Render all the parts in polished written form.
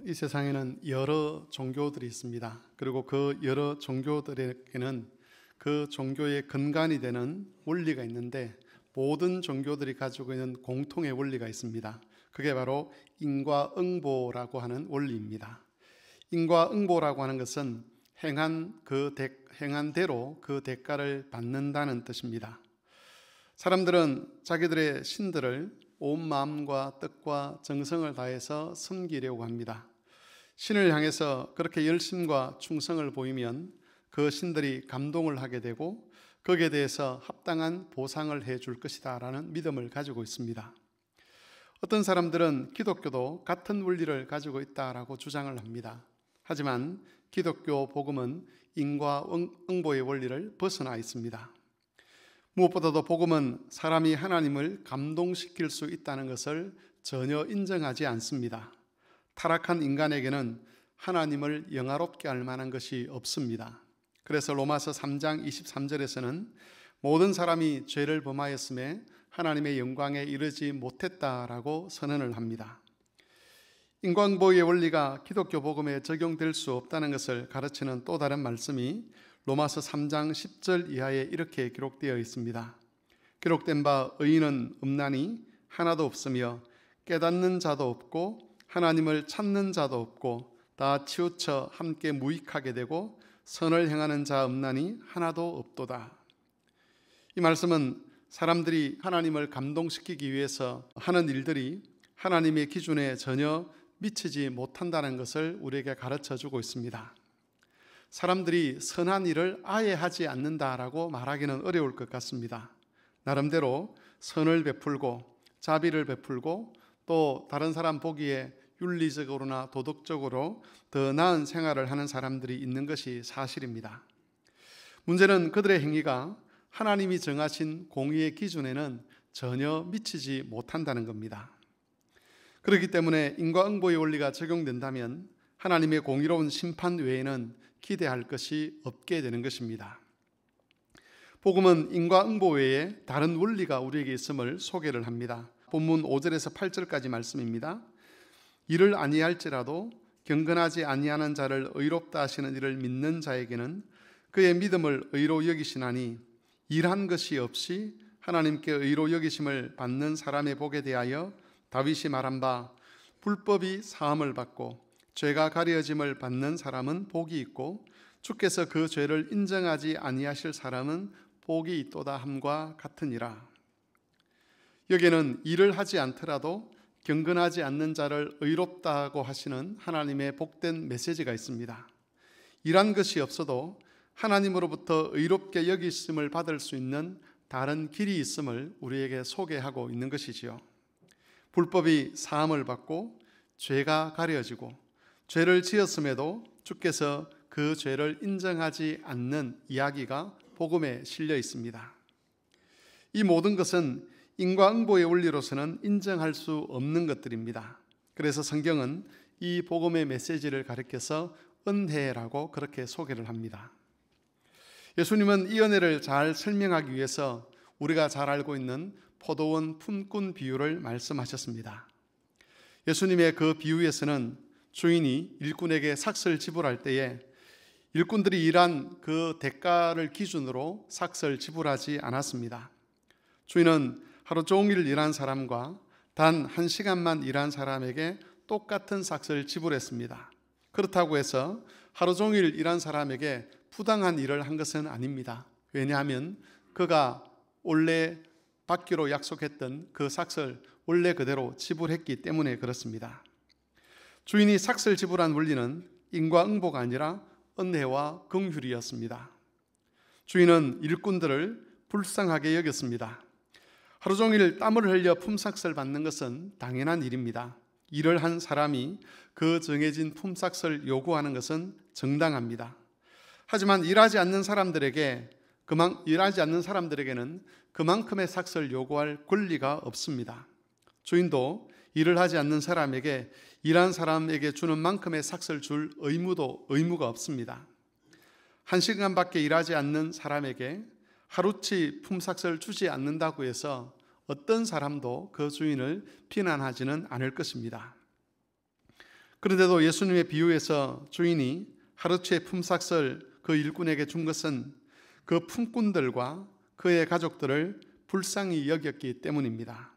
이 세상에는 여러 종교들이 있습니다. 그리고 그 여러 종교들에게는 그 종교의 근간이 되는 원리가 있는데, 모든 종교들이 가지고 있는 공통의 원리가 있습니다. 그게 바로 인과응보라고 하는 원리입니다. 인과응보라고 하는 것은 행한 대로 그 대가를 받는다는 뜻입니다. 사람들은 자기들의 신들을 온 마음과 뜻과 정성을 다해서 섬기려고 합니다. 신을 향해서 그렇게 열심과 충성을 보이면 그 신들이 감동을 하게 되고 거기에 대해서 합당한 보상을 해줄 것이다 라는 믿음을 가지고 있습니다. 어떤 사람들은 기독교도 같은 원리를 가지고 있다라고 주장을 합니다. 하지만 기독교 복음은 인과응보의 원리를 벗어나 있습니다. 무엇보다도 복음은 사람이 하나님을 감동시킬 수 있다는 것을 전혀 인정하지 않습니다. 타락한 인간에게는 하나님을 영화롭게 할 만한 것이 없습니다. 그래서 로마서 3장 23절에서는 모든 사람이 죄를 범하였음에 하나님의 영광에 이르지 못했다라고 선언을 합니다. 인과응보의 원리가 기독교 복음에 적용될 수 없다는 것을 가르치는 또 다른 말씀이 로마서 3장 10절 이하에 이렇게 기록되어 있습니다. 기록된 바 의인은 없나니 하나도 없으며 깨닫는 자도 없고 하나님을 찾는 자도 없고 다 치우쳐 함께 무익하게 되고 선을 행하는 자 없나니 하나도 없도다. 이 말씀은 사람들이 하나님을 감동시키기 위해서 하는 일들이 하나님의 기준에 전혀 미치지 못한다는 것을 우리에게 가르쳐주고 있습니다. 사람들이 선한 일을 아예 하지 않는다라고 말하기는 어려울 것 같습니다. 나름대로 선을 베풀고 자비를 베풀고 또 다른 사람 보기에 윤리적으로나 도덕적으로 더 나은 생활을 하는 사람들이 있는 것이 사실입니다. 문제는 그들의 행위가 하나님이 정하신 공의의 기준에는 전혀 미치지 못한다는 겁니다. 그렇기 때문에 인과응보의 원리가 적용된다면 하나님의 공의로운 심판 외에는 기대할 것이 없게 되는 것입니다. 복음은 인과응보 외에 다른 원리가 우리에게 있음을 소개를 합니다. 본문 5절에서 8절까지 말씀입니다. 이를 아니할지라도 경건하지 아니하는 자를 의롭다 하시는 이를 믿는 자에게는 그의 믿음을 의로 여기시나니 일한 것이 없이 하나님께 의로 여기심을 받는 사람의 복에 대하여 다윗이 말한 바 불법이 사함을 받고 죄가 가려짐을 받는 사람은 복이 있고 주께서 그 죄를 인정하지 아니하실 사람은 복이 있도다 함과 같으니라. 여기에는 일을 하지 않더라도 경건하지 않는 자를 의롭다고 하시는 하나님의 복된 메시지가 있습니다. 일한 것이 없어도 하나님으로부터 의롭게 여기심을 받을 수 있는 다른 길이 있음을 우리에게 소개하고 있는 것이지요. 불법이 사함을 받고 죄가 가려지고 죄를 지었음에도 주께서 그 죄를 인정하지 않는 이야기가 복음에 실려 있습니다. 이 모든 것은 인과응보의 원리로서는 인정할 수 없는 것들입니다. 그래서 성경은 이 복음의 메시지를 가리켜서 은혜라고 그렇게 소개를 합니다. 예수님은 이 은혜를 잘 설명하기 위해서 우리가 잘 알고 있는 포도원 품꾼 비유를 말씀하셨습니다. 예수님의 그 비유에서는 주인이 일꾼에게 삭을 지불할 때에 일꾼들이 일한 그 대가를 기준으로 삭을 지불하지 않았습니다. 주인은 하루 종일 일한 사람과 단 1시간만 일한 사람에게 똑같은 삭을 지불했습니다. 그렇다고 해서 하루 종일 일한 사람에게 부당한 일을 한 것은 아닙니다. 왜냐하면 그가 원래 받기로 약속했던 그 삭을 원래 그대로 지불했기 때문에 그렇습니다. 주인이 삭을 지불한 원리는 인과응보가 아니라 은혜와 긍휼이었습니다. 주인은 일꾼들을 불쌍하게 여겼습니다. 하루 종일 땀을 흘려 품삯을 받는 것은 당연한 일입니다. 일을 한 사람이 그 정해진 품삯을 요구하는 것은 정당합니다. 하지만 일하지 않는 사람들에게는 그만큼의 삭을 요구할 권리가 없습니다. 주인도 일을 하지 않는 사람에게 일한 사람에게 주는 만큼의 삭을 줄 의무가 없습니다. 1시간밖에 일하지 않는 사람에게 하루치 품삯을 주지 않는다고 해서 어떤 사람도 그 주인을 비난하지는 않을 것입니다. 그런데도 예수님의 비유에서 주인이 하루치의 품삯을 그 일꾼에게 준 것은 그 품꾼들과 그의 가족들을 불쌍히 여겼기 때문입니다.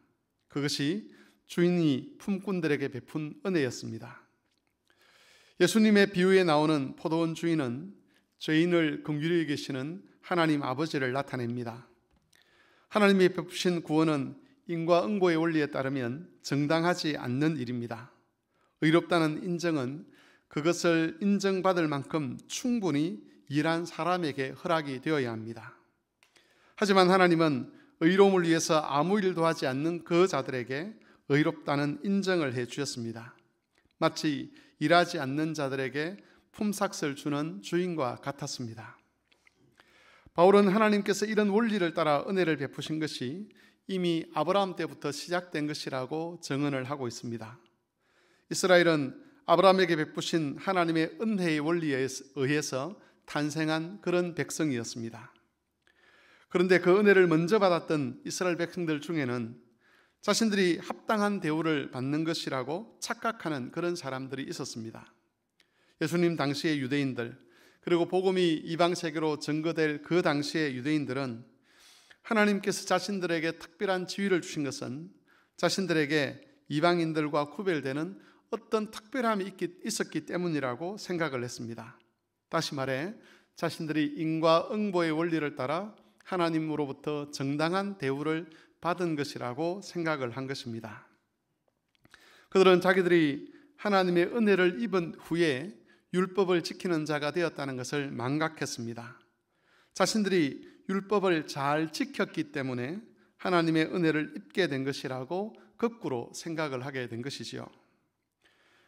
그것이 주인이 품꾼들에게 베푼 은혜였습니다. 예수님의 비유에 나오는 포도원 주인은 죄인을 긍휼히 여기시는 하나님 아버지를 나타냅니다. 하나님이 베푸신 구원은 인과응보의 원리에 따르면 정당하지 않는 일입니다. 의롭다는 인정은 그것을 인정받을 만큼 충분히 일한 사람에게 허락이 되어야 합니다. 하지만 하나님은 의로움을 위해서 아무 일도 하지 않는 그 자들에게 의롭다는 인정을 해 주셨습니다. 마치 일하지 않는 자들에게 품삯을 주는 주인과 같았습니다. 바울은 하나님께서 이런 원리를 따라 은혜를 베푸신 것이 이미 아브라함 때부터 시작된 것이라고 증언을 하고 있습니다. 이스라엘은 아브라함에게 베푸신 하나님의 은혜의 원리에 의해서 탄생한 그런 백성이었습니다. 그런데 그 은혜를 먼저 받았던 이스라엘 백성들 중에는 자신들이 합당한 대우를 받는 것이라고 착각하는 그런 사람들이 있었습니다. 예수님 당시의 유대인들, 그리고 복음이 이방 세계로 전거될 그 당시의 유대인들은 하나님께서 자신들에게 특별한 지위를 주신 것은 자신들에게 이방인들과 구별되는 어떤 특별함이 있었기 때문이라고 생각을 했습니다. 다시 말해 자신들이 인과응보의 원리를 따라 하나님으로부터 정당한 대우를 받은 것이라고 생각을 한 것입니다. 그들은 자기들이 하나님의 은혜를 입은 후에 율법을 지키는 자가 되었다는 것을 망각했습니다. 자신들이 율법을 잘 지켰기 때문에 하나님의 은혜를 입게 된 것이라고 거꾸로 생각을 하게 된 것이지요.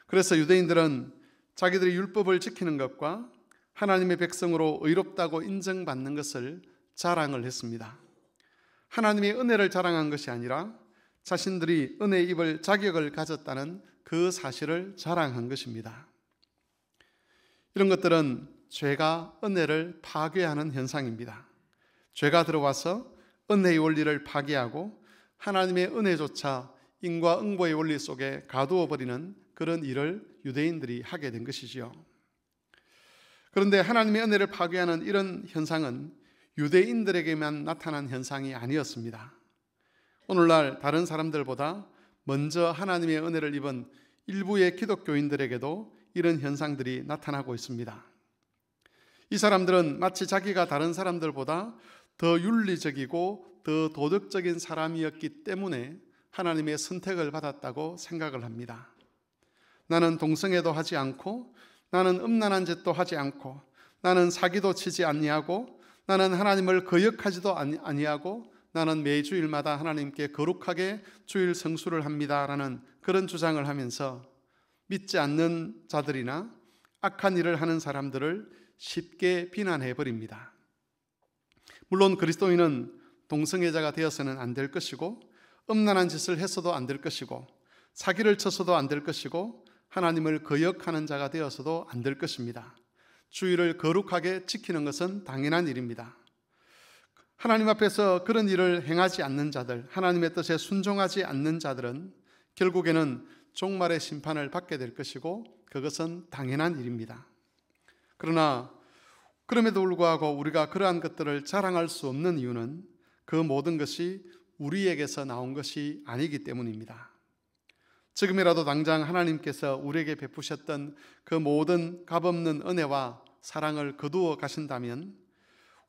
그래서 유대인들은 자기들이 율법을 지키는 것과 하나님의 백성으로 의롭다고 인정받는 것을 자랑을 했습니다. 하나님의 은혜를 자랑한 것이 아니라 자신들이 은혜 입을 자격을 가졌다는 그 사실을 자랑한 것입니다. 이런 것들은 죄가 은혜를 파괴하는 현상입니다. 죄가 들어와서 은혜의 원리를 파괴하고 하나님의 은혜조차 인과응보의 원리 속에 가두어 버리는 그런 일을 유대인들이 하게 된 것이지요. 그런데 하나님의 은혜를 파괴하는 이런 현상은 유대인들에게만 나타난 현상이 아니었습니다. 오늘날 다른 사람들보다 먼저 하나님의 은혜를 입은 일부의 기독교인들에게도 이런 현상들이 나타나고 있습니다. 이 사람들은 마치 자기가 다른 사람들보다 더 윤리적이고 더 도덕적인 사람이었기 때문에 하나님의 선택을 받았다고 생각을 합니다. 나는 동성애도 하지 않고, 나는 음란한 짓도 하지 않고, 나는 사기도 치지 아니하고, 나는 하나님을 거역하지도 아니하고, 나는 매주일마다 하나님께 거룩하게 주일 성수를 합니다라는 그런 주장을 하면서 믿지 않는 자들이나 악한 일을 하는 사람들을 쉽게 비난해 버립니다. 물론 그리스도인은 동성애자가 되어서는 안 될 것이고, 음란한 짓을 했어도 안 될 것이고, 사기를 쳐서도 안 될 것이고, 하나님을 거역하는 자가 되어서도 안 될 것입니다. 주의를 거룩하게 지키는 것은 당연한 일입니다. 하나님 앞에서 그런 일을 행하지 않는 자들, 하나님의 뜻에 순종하지 않는 자들은 결국에는 종말의 심판을 받게 될 것이고, 그것은 당연한 일입니다. 그러나 그럼에도 불구하고 우리가 그러한 것들을 자랑할 수 없는 이유는 그 모든 것이 우리에게서 나온 것이 아니기 때문입니다. 지금이라도 당장 하나님께서 우리에게 베푸셨던 그 모든 값없는 은혜와 사랑을 거두어 가신다면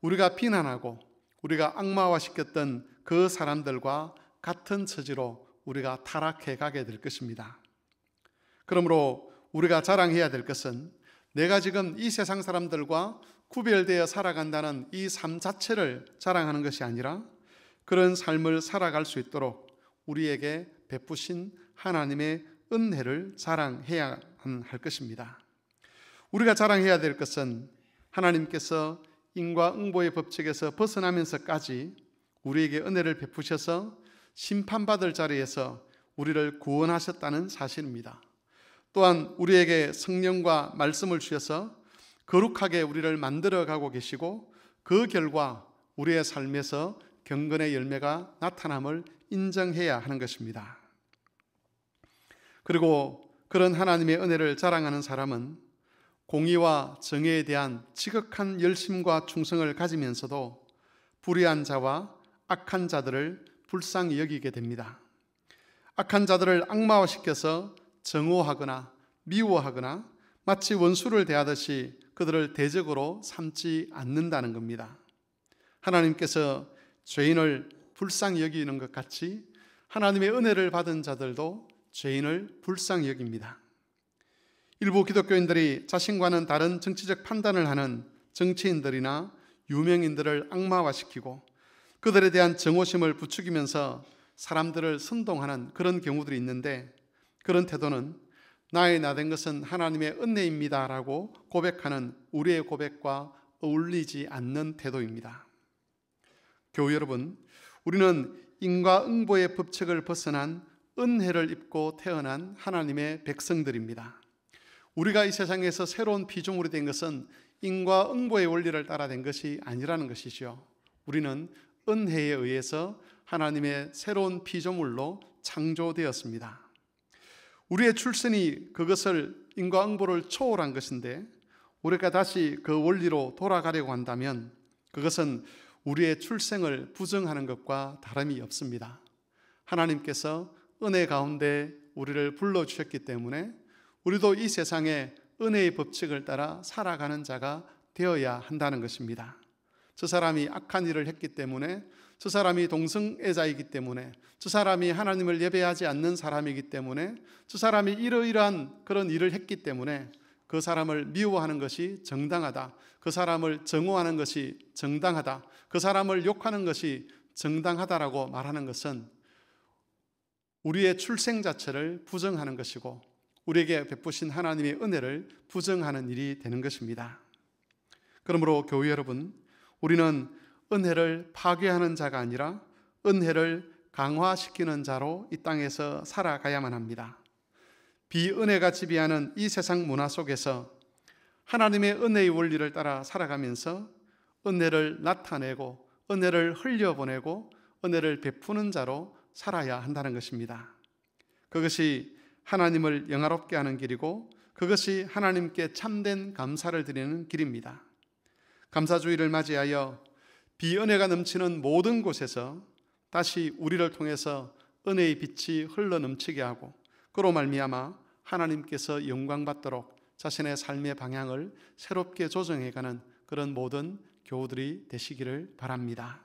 우리가 비난하고 우리가 악마화시켰던 그 사람들과 같은 처지로 우리가 타락해 가게 될 것입니다. 그러므로 우리가 자랑해야 될 것은 내가 지금 이 세상 사람들과 구별되어 살아간다는 이 삶 자체를 자랑하는 것이 아니라 그런 삶을 살아갈 수 있도록 우리에게 베푸신 하나님의 은혜를 자랑해야 할 것입니다. 우리가 자랑해야 될 것은 하나님께서 인과응보의 법칙에서 벗어나면서까지 우리에게 은혜를 베푸셔서 심판받을 자리에서 우리를 구원하셨다는 사실입니다. 또한 우리에게 성령과 말씀을 주셔서 거룩하게 우리를 만들어가고 계시고 그 결과 우리의 삶에서 경건의 열매가 나타남을 인정해야 하는 것입니다. 그리고 그런 하나님의 은혜를 자랑하는 사람은 공의와 정의에 대한 지극한 열심과 충성을 가지면서도 불의한 자와 악한 자들을 불쌍히 여기게 됩니다. 악한 자들을 악마화시켜서 정오하거나 미워하거나 마치 원수를 대하듯이 그들을 대적으로 삼지 않는다는 겁니다. 하나님께서 죄인을 불쌍히 여기는 것 같이 하나님의 은혜를 받은 자들도 죄인을 불쌍히 여깁니다. 일부 기독교인들이 자신과는 다른 정치적 판단을 하는 정치인들이나 유명인들을 악마화시키고 그들에 대한 정오심을 부추기면서 사람들을 선동하는 그런 경우들이 있는데, 그런 태도는 나의 나된 것은 하나님의 은혜입니다라고 고백하는 우리의 고백과 어울리지 않는 태도입니다. 교우 여러분, 우리는 인과응보의 법칙을 벗어난 은혜를 입고 태어난 하나님의 백성들입니다. 우리가 이 세상에서 새로운 피조물이 된 것은 인과응보의 원리를 따라 된 것이 아니라는 것이죠. 우리는 은혜에 의해서 하나님의 새로운 피조물로 창조되었습니다. 우리의 출생이 그것을 인과응보를 초월한 것인데, 우리가 다시 그 원리로 돌아가려고 한다면 그것은 우리의 출생을 부정하는 것과 다름이 없습니다. 하나님께서 은혜 가운데 우리를 불러주셨기 때문에 우리도 이 세상에 은혜의 법칙을 따라 살아가는 자가 되어야 한다는 것입니다. 저 사람이 악한 일을 했기 때문에, 저 사람이 동성애자이기 때문에, 저 사람이 하나님을 예배하지 않는 사람이기 때문에, 저 사람이 이러이러한 그런 일을 했기 때문에 그 사람을 미워하는 것이 정당하다, 그 사람을 정오하는 것이 정당하다, 그 사람을 욕하는 것이 정당하다라고 말하는 것은 우리의 출생 자체를 부정하는 것이고 우리에게 베푸신 하나님의 은혜를 부정하는 일이 되는 것입니다. 그러므로 교회 여러분, 우리는 은혜를 파괴하는 자가 아니라 은혜를 강화시키는 자로 이 땅에서 살아가야만 합니다. 비은혜가 지배하는 이 세상 문화 속에서 하나님의 은혜의 원리를 따라 살아가면서 은혜를 나타내고 은혜를 흘려보내고 은혜를 베푸는 자로 살아야 한다는 것입니다. 그것이 하나님을 영화롭게 하는 길이고 그것이 하나님께 참된 감사를 드리는 길입니다. 감사주의를 맞이하여 비은혜가 넘치는 모든 곳에서 다시 우리를 통해서 은혜의 빛이 흘러넘치게 하고 그로 말미암아 하나님께서 영광받도록 자신의 삶의 방향을 새롭게 조정해가는 그런 모든 교우들이 되시기를 바랍니다.